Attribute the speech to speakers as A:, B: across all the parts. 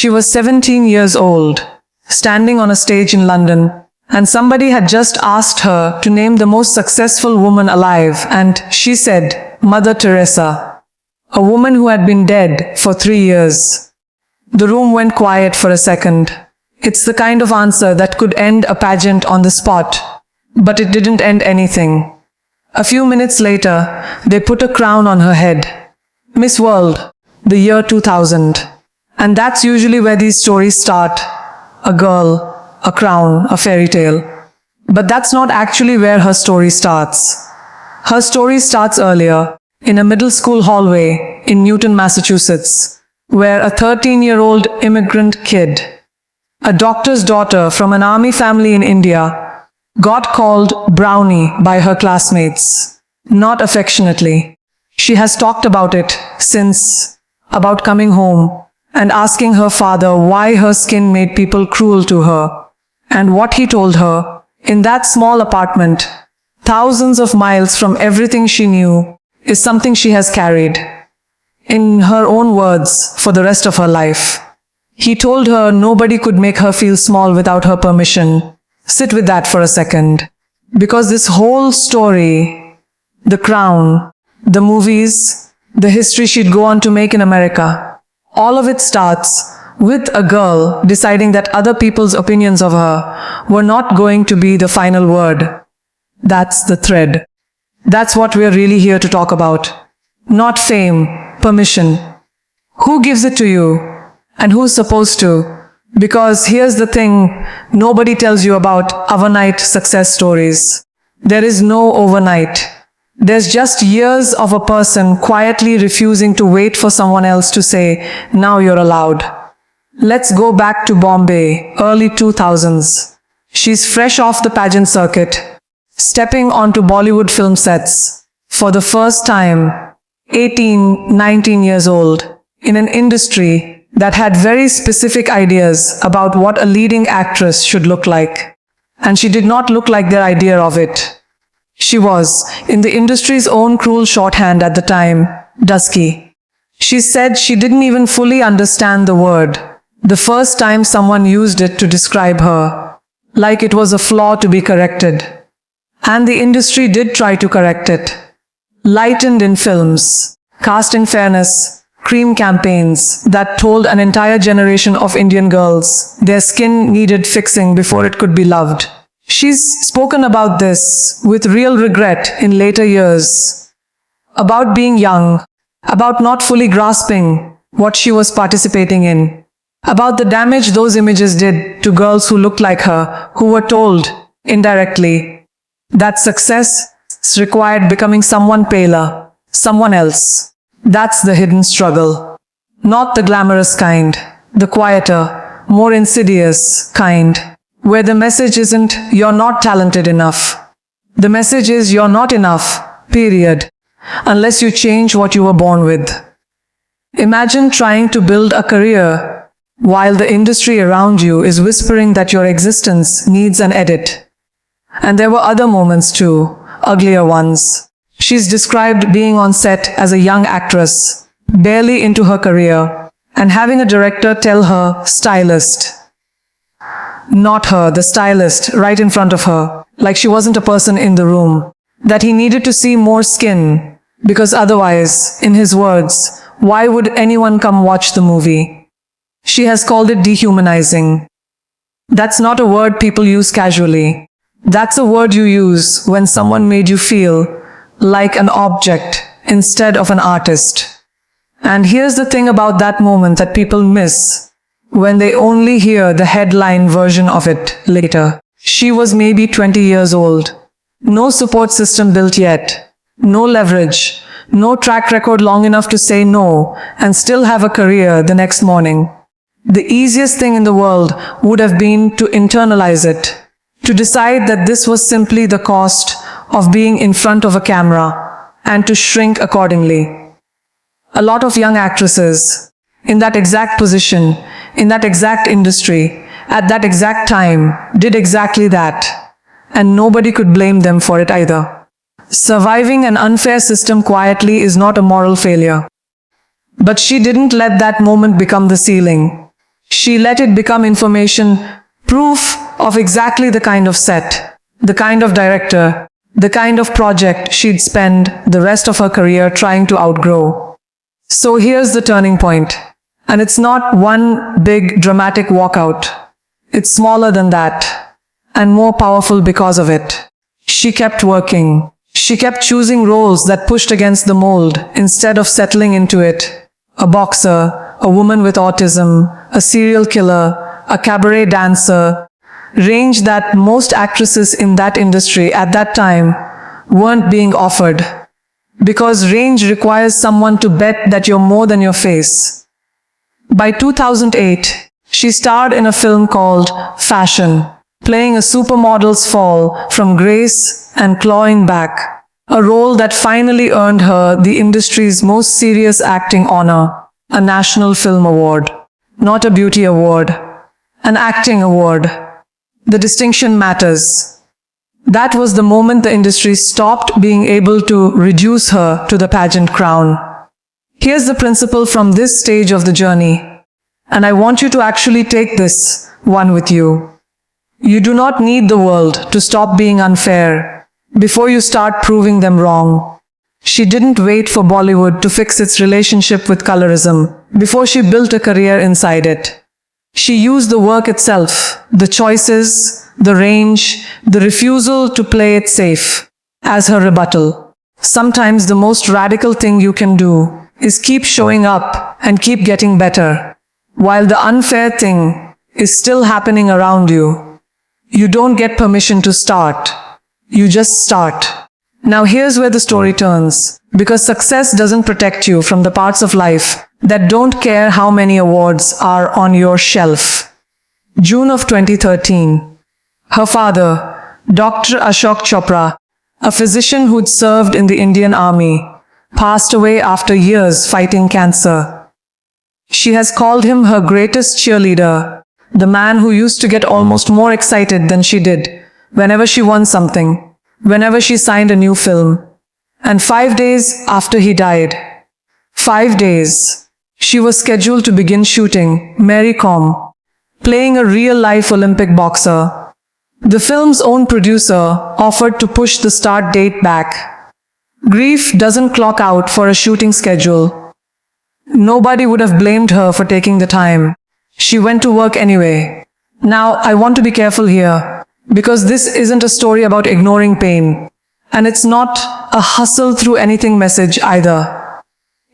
A: She was 17 years old, standing on a stage in London, and somebody had just asked her to name the most successful woman alive, and she said, Mother Teresa, a woman who had been dead for 3 years. The room went quiet for a second. It's the kind of answer that could end a pageant on the spot, but it didn't end anything. A few minutes later, they put a crown on her head. Miss World, the year 2000. And that's usually where these stories start. A girl, a crown, a fairy tale. But that's not actually where her story starts. Her story starts earlier, in a middle school hallway in Newton, Massachusetts, where a 13-year-old immigrant kid, a doctor's daughter from an army family in India, got called Brownie by her classmates, not affectionately. She has talked about it since, about coming home and asking her father why her skin made people cruel to her. And what he told her, in that small apartment, thousands of miles from everything she knew, is something she has carried, in her own words, for the rest of her life. He told her nobody could make her feel small without her permission. Sit with that for a second. Because this whole story, the crown, the movies, the history she'd go on to make in America, all of it starts with a girl deciding that other people's opinions of her were not going to be the final word. That's the thread. That's what we're really here to talk about. Not fame, permission. Who gives it to you? And who's supposed to? Because here's the thing nobody tells you about overnight success stories. There is no overnight. There's just years of a person quietly refusing to wait for someone else to say, now you're allowed. Let's go back to Bombay, early 2000s. She's fresh off the pageant circuit, stepping onto Bollywood film sets for the first time, 18, 19 years old, in an industry that had very specific ideas about what a leading actress should look like. And she did not look like their idea of it. She was, in the industry's own cruel shorthand at the time, dusky. She said she didn't even fully understand the word the first time someone used it to describe her, like it was a flaw to be corrected. And the industry did try to correct it. Lightened in films, cast in fairness, cream campaigns that told an entire generation of Indian girls their skin needed fixing before it could be loved. She's spoken about this with real regret in later years. About being young, about not fully grasping what she was participating in, about the damage those images did to girls who looked like her, who were told, indirectly, that success required becoming someone paler, someone else. That's the hidden struggle. Not the glamorous kind, the quieter, more insidious kind, where the message isn't, you're not talented enough. The message is, you're not enough, period, unless you change what you were born with. Imagine trying to build a career while the industry around you is whispering that your existence needs an edit. And there were other moments too, uglier ones. She's described being on set as a young actress, barely into her career, and having a director tell her, stylist. Not her, the stylist, right in front of her, like she wasn't a person in the room, that he needed to see more skin, because otherwise, in his words, why would anyone come watch the movie? She has called it dehumanizing. That's not a word people use casually. That's a word you use when someone made you feel like an object instead of an artist. And here's the thing about that moment that people miss when they only hear the headline version of it later. She was maybe 20 years old. No support system built yet. No leverage. No track record long enough to say no and still have a career the next morning. The easiest thing in the world would have been to internalize it, to decide that this was simply the cost of being in front of a camera, and to shrink accordingly. A lot of young actresses, in that exact position, in that exact industry, at that exact time, did exactly that, and nobody could blame them for it either. Surviving an unfair system quietly is not a moral failure. But she didn't let that moment become the ceiling. She let it become information, proof of exactly the kind of set, the kind of director, the kind of project she'd spend the rest of her career trying to outgrow. So here's the turning point. And it's not one big dramatic walkout. It's smaller than that, and more powerful because of it. She kept working. She kept choosing roles that pushed against the mold instead of settling into it. A boxer, a woman with autism, a serial killer, a cabaret dancer, range that most actresses in that industry at that time weren't being offered. Because range requires someone to bet that you're more than your face. By 2008, she starred in a film called Fashion, playing a supermodel's fall from grace and clawing back, a role that finally earned her the industry's most serious acting honor, a National Film Award. Not a beauty award, an acting award. The distinction matters. That was the moment the industry stopped being able to reduce her to the pageant crown. Here's the principle from this stage of the journey, and I want you to actually take this one with you. You do not need the world to stop being unfair before you start proving them wrong. She didn't wait for Bollywood to fix its relationship with colorism before she built a career inside it. She used the work itself, the choices, the range, the refusal to play it safe, as her rebuttal. Sometimes the most radical thing you can do is keep showing up and keep getting better, while the unfair thing is still happening around you. You don't get permission to start. You just start. Now here's where the story turns, because success doesn't protect you from the parts of life that don't care how many awards are on your shelf. June of 2013. Her father, Dr. Ashok Chopra, a physician who'd served in the Indian Army, passed away after years fighting cancer. She has called him her greatest cheerleader, the man who used to get almost more excited than she did whenever she won something, whenever she signed a new film. And 5 days after he died, 5 days, she was scheduled to begin shooting Mary Kom, playing a real-life Olympic boxer. The film's own producer offered to push the start date back. Grief doesn't clock out for a shooting schedule. Nobody would have blamed her for taking the time. She went to work anyway. Now, I want to be careful here, because this isn't a story about ignoring pain, and it's not a hustle through anything message either.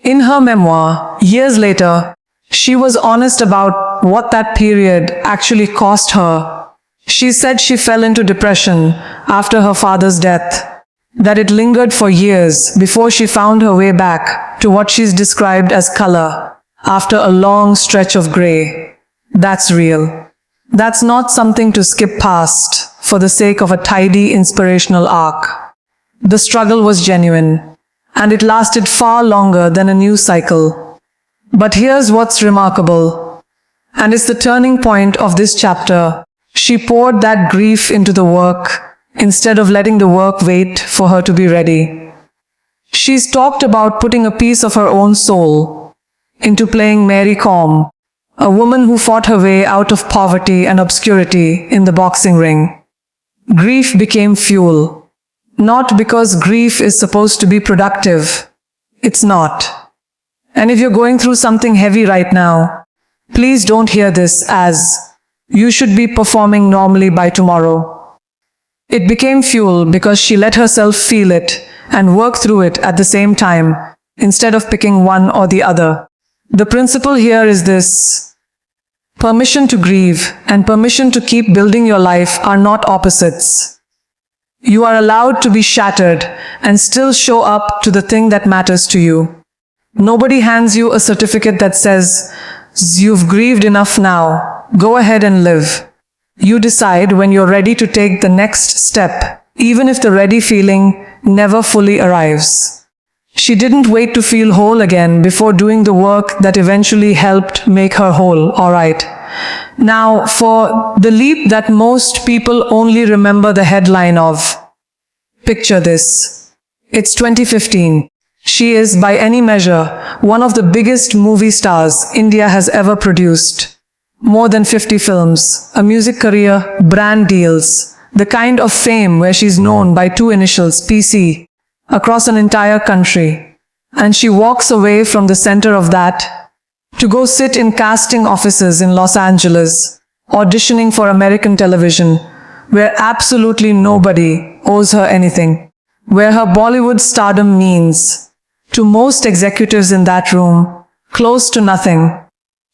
A: In her memoir, years later, she was honest about what that period actually cost her. She said she fell into depression after her father's death, that it lingered for years before she found her way back to what she's described as color after a long stretch of gray. That's real. That's not something to skip past for the sake of a tidy inspirational arc. The struggle was genuine, and it lasted far longer than a news cycle. But here's what's remarkable, and it's the turning point of this chapter. She poured that grief into the work instead of letting the work wait for her to be ready. She's talked about putting a piece of her own soul into playing Mary Kom, a woman who fought her way out of poverty and obscurity in the boxing ring. Grief became fuel. Not because grief is supposed to be productive. It's not. And if you're going through something heavy right now, please don't hear this as you should be performing normally by tomorrow. It became fuel because she let herself feel it and work through it at the same time, instead of picking one or the other. The principle here is this: permission to grieve and permission to keep building your life are not opposites. You are allowed to be shattered and still show up to the thing that matters to you. Nobody hands you a certificate that says, "You've grieved enough now, go ahead and live." You decide when you're ready to take the next step, even if the ready feeling never fully arrives. She didn't wait to feel whole again before doing the work that eventually helped make her whole, all right. Now, for the leap that most people only remember the headline of. Picture this. It's 2015. She is, by any measure, one of the biggest movie stars India has ever produced. More than 50 films, a music career, brand deals, the kind of fame where she's known by two initials, PC, across an entire country. And she walks away from the center of that to go sit in casting offices in Los Angeles, auditioning for American television, where absolutely nobody owes her anything, where her Bollywood stardom means, to most executives in that room, close to nothing.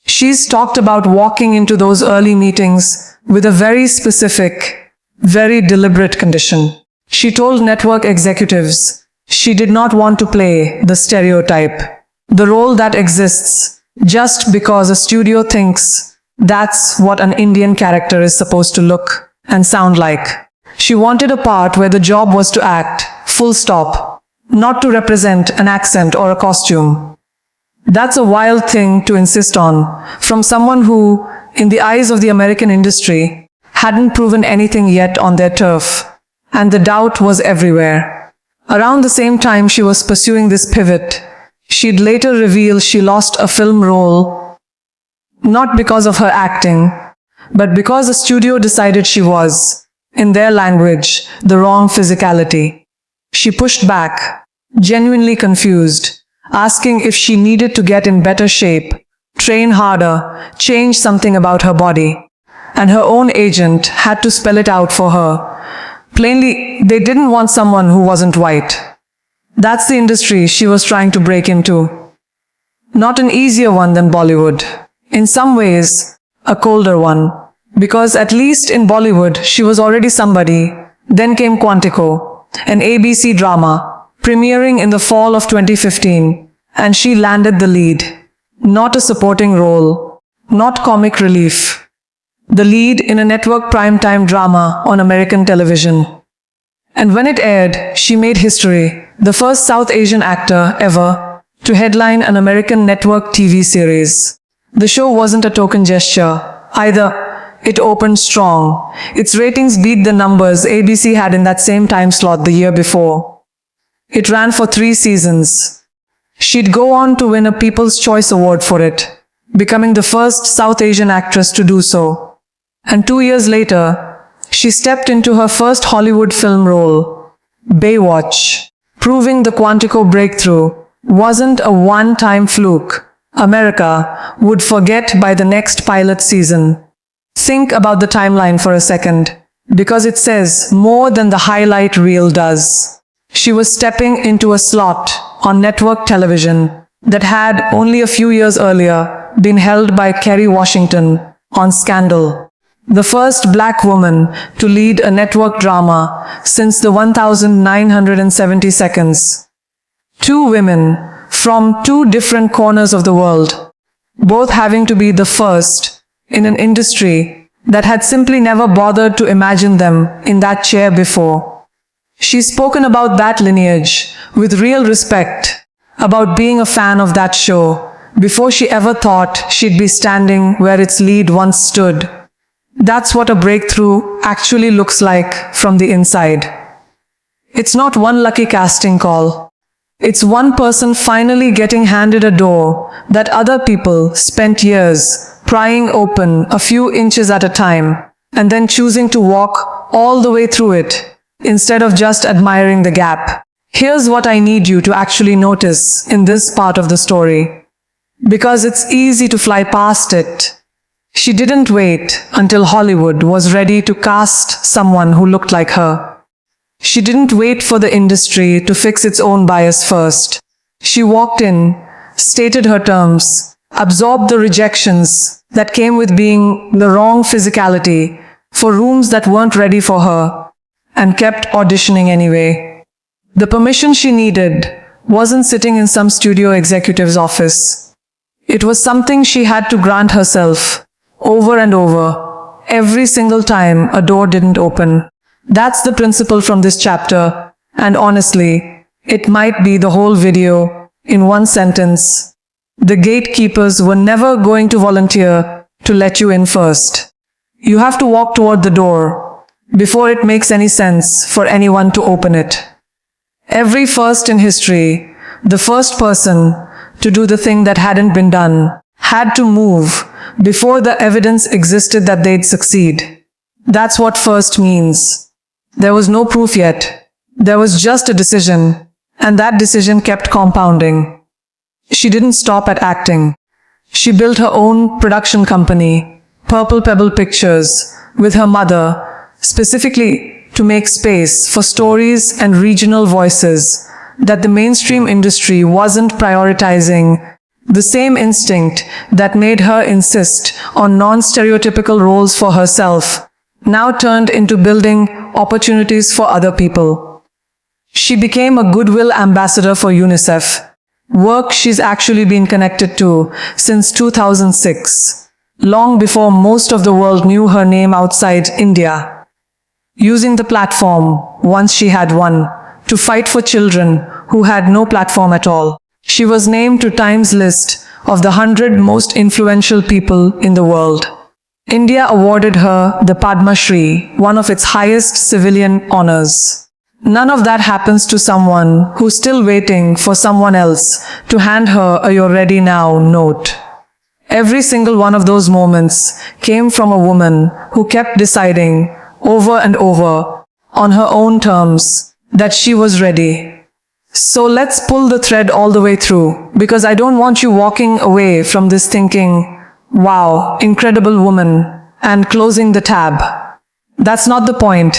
A: She's talked about walking into those early meetings with a very specific, very deliberate condition. She told network executives she did not want to play the stereotype, the role that exists just because a studio thinks that's what an Indian character is supposed to look and sound like. She wanted a part where the job was to act, full stop, not to represent an accent or a costume. That's a wild thing to insist on from someone who, in the eyes of the American industry, hadn't proven anything yet on their turf, and the doubt was everywhere. Around the same time she was pursuing this pivot, she'd later reveal she lost a film role, not because of her acting, but because the studio decided she was, in their language, the wrong physicality. She pushed back, genuinely confused, asking if she needed to get in better shape, train harder, change something about her body. And her own agent had to spell it out for her. Plainly, they didn't want someone who wasn't white. That's the industry she was trying to break into. Not an easier one than Bollywood. In some ways, a colder one. Because at least in Bollywood, she was already somebody. Then came Quantico, an ABC drama, premiering in the fall of 2015, and she landed the lead. Not a supporting role, not comic relief. The lead in a network primetime drama on American television. And when it aired, she made history, the first South Asian actor ever to headline an American network TV series. The show wasn't a token gesture either. It opened strong. Its ratings beat the numbers ABC had in that same time slot the year before. It ran for 3 seasons. She'd go on to win a People's Choice Award for it, becoming the first South Asian actress to do so. And 2 years later, she stepped into her first Hollywood film role, Baywatch, proving the Quantico breakthrough wasn't a one-time fluke America would forget by the next pilot season. Think about the timeline for a second, because it says more than the highlight reel does. She was stepping into a slot on network television that had only a few years earlier been held by Kerry Washington on Scandal, the first black woman to lead a network drama since the 1970 seconds. 2 women from 2 different corners of the world, both having to be the first in an industry that had simply never bothered to imagine them in that chair before. She's spoken about that lineage with real respect, about being a fan of that show before she ever thought she'd be standing where its lead once stood. That's what a breakthrough actually looks like from the inside. It's not one lucky casting call. It's one person finally getting handed a door that other people spent years prying open a few inches at a time, and then choosing to walk all the way through it, instead of just admiring the gap. Here's what I need you to actually notice in this part of the story, because it's easy to fly past it. She didn't wait until Hollywood was ready to cast someone who looked like her. She didn't wait for the industry to fix its own bias first. She walked in, stated her terms, absorbed the rejections that came with being the wrong physicality for rooms that weren't ready for her, and kept auditioning anyway. The permission she needed wasn't sitting in some studio executive's office. It was something she had to grant herself, over and over, every single time a door didn't open. That's the principle from this chapter, and honestly, it might be the whole video in one sentence. The gatekeepers were never going to volunteer to let you in first. You have to walk toward the door before it makes any sense for anyone to open it. Every first in history, the first person to do the thing that hadn't been done, had to move before the evidence existed that they'd succeed. That's what first means. There was no proof yet. There was just a decision, and that decision kept compounding. She didn't stop at acting. She built her own production company, Purple Pebble Pictures, with her mother, specifically to make space for stories and regional voices that the mainstream industry wasn't prioritizing. The same instinct that made her insist on non-stereotypical roles for herself now turned into building opportunities for other people. She became a goodwill ambassador for UNICEF, work she's actually been connected to since 2006, long before most of the world knew her name outside India. Using the platform, once she had one, to fight for children who had no platform at all. She was named to Time's list of the 100 most influential people in the world. India awarded her the Padma Shri, one of its highest civilian honors. None of that happens to someone who's still waiting for someone else to hand her a "you're ready now" note. Every single one of those moments came from a woman who kept deciding over and over on her own terms that she was ready. So let's pull the thread all the way through, because I don't want you walking away from this thinking, wow, incredible woman, and closing the tab. That's not the point.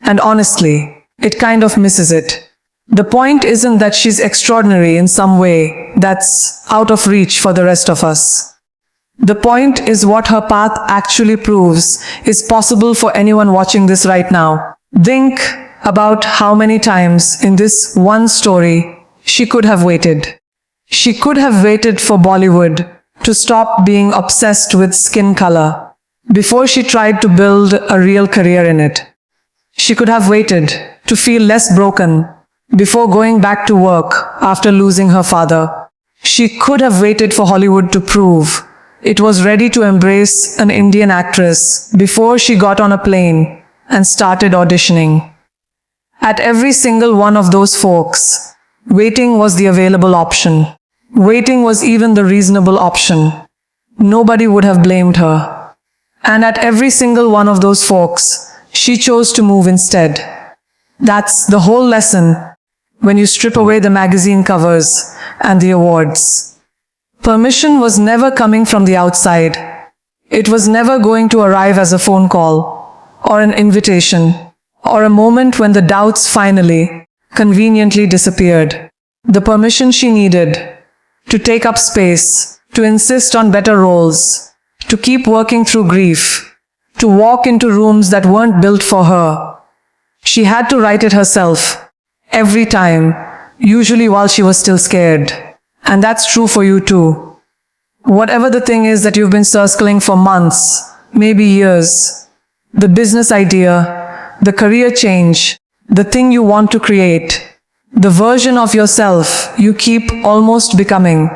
A: And honestly, it kind of misses it. The point isn't that she's extraordinary in some way that's out of reach for the rest of us. The point is what her path actually proves is possible for anyone watching this right now. Think about how many times in this one story she could have waited. She could have waited for Bollywood to stop being obsessed with skin color before she tried to build a real career in it. She could have waited to feel less broken before going back to work after losing her father. She could have waited for Hollywood to prove it was ready to embrace an Indian actress before she got on a plane and started auditioning. At every single one of those folks, waiting was the available option. Waiting was even the reasonable option. Nobody would have blamed her. And at every single one of those folks, she chose to move instead. That's the whole lesson when you strip away the magazine covers and the awards. Permission was never coming from the outside. It was never going to arrive as a phone call or an invitation, or a moment when the doubts finally, conveniently disappeared. The permission she needed to take up space, to insist on better roles, to keep working through grief, to walk into rooms that weren't built for her. She had to write it herself, every time, usually while she was still scared. And that's true for you too. Whatever the thing is that you've been circling for months, maybe years, the business idea, the career change, the thing you want to create, the version of yourself you keep almost becoming.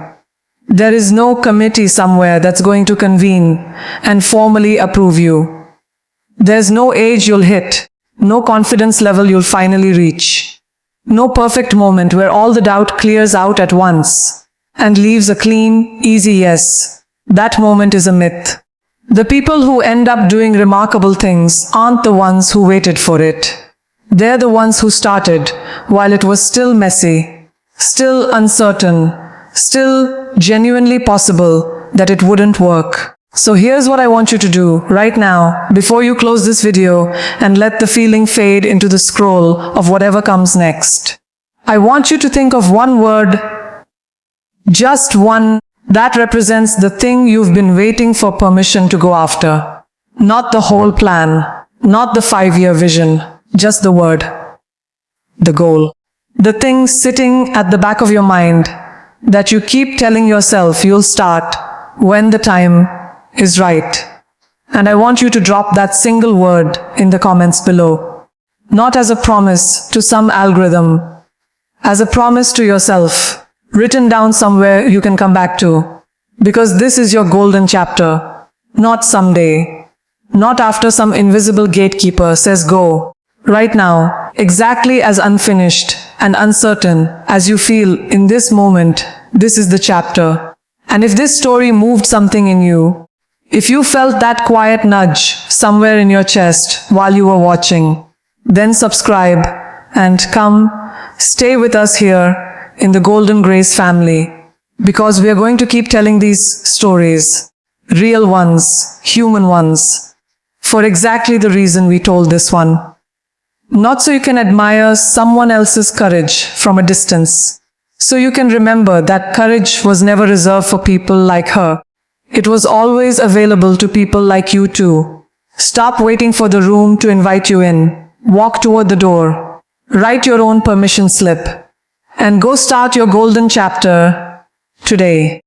A: There is no committee somewhere that's going to convene and formally approve you. There's no age you'll hit, no confidence level you'll finally reach, no perfect moment where all the doubt clears out at once and leaves a clean, easy yes. That moment is a myth. The people who end up doing remarkable things aren't the ones who waited for it. They're the ones who started while it was still messy, still uncertain, still genuinely possible that it wouldn't work. So here's what I want you to do right now before you close this video and let the feeling fade into the scroll of whatever comes next. I want you to think of one word, just one, that represents the thing you've been waiting for permission to go after. Not the whole plan, not the 5-year vision, just the word, the goal. The thing sitting at the back of your mind that you keep telling yourself you'll start when the time is right. And I want you to drop that single word in the comments below. Not as a promise to some algorithm, as a promise to yourself, written down somewhere you can come back to. Because this is your golden chapter, not someday, not after some invisible gatekeeper says go. Right now, exactly as unfinished and uncertain as you feel in this moment, this is the chapter. And if this story moved something in you, If you felt that quiet nudge somewhere in your chest while you were watching, then subscribe and come stay with us here in the Golden Grace family, because we are going to keep telling these stories, real ones, human ones, for exactly the reason we told this one. Not so you can admire someone else's courage from a distance, so you can remember that courage was never reserved for people like her. It was always available to people like you too. Stop waiting for the room to invite you in. Walk toward the door. Write your own permission slip. And go start your golden chapter today.